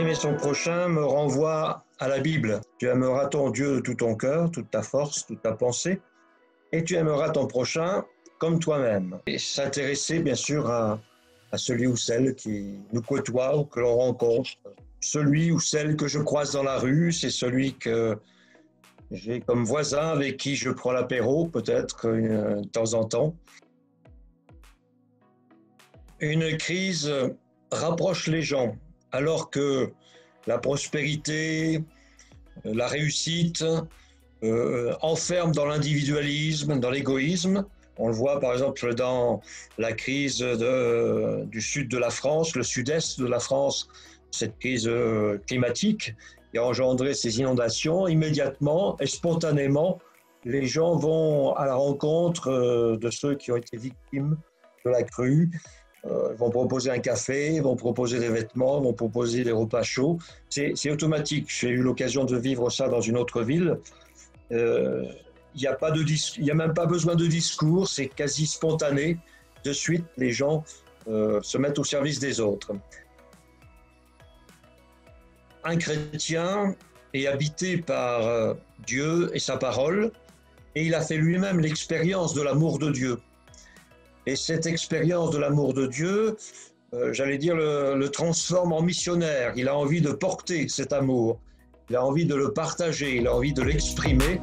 Aimer son prochain me renvoie à la Bible. Tu aimeras ton Dieu de tout ton cœur, toute ta force, toute ta pensée, et tu aimeras ton prochain comme toi-même. Et s'intéresser bien sûr à celui ou celle qui nous côtoie ou que l'on rencontre. Celui ou celle que je croise dans la rue, c'est celui que j'ai comme voisin avec qui je prends l'apéro peut-être de temps en temps. Une crise rapproche les gens, alors que la prospérité, la réussite enferme dans l'individualisme, dans l'égoïsme. On le voit par exemple dans la crise du sud de la France, le sud-est de la France, cette crise climatique qui a engendré ces inondations. Immédiatement et spontanément, les gens vont à la rencontre de ceux qui ont été victimes de la crue. Vont proposer un café, vont proposer des vêtements, vont proposer des repas chauds. C'est automatique. J'ai eu l'occasion de vivre ça dans une autre ville. Il n'y a même pas besoin de discours, c'est quasi spontané. De suite, les gens se mettent au service des autres. Un chrétien est habité par Dieu et sa parole, et il a fait lui-même l'expérience de l'amour de Dieu. Et cette expérience de l'amour de Dieu, j'allais dire, le transforme en missionnaire. Il a envie de porter cet amour, il a envie de le partager, il a envie de l'exprimer.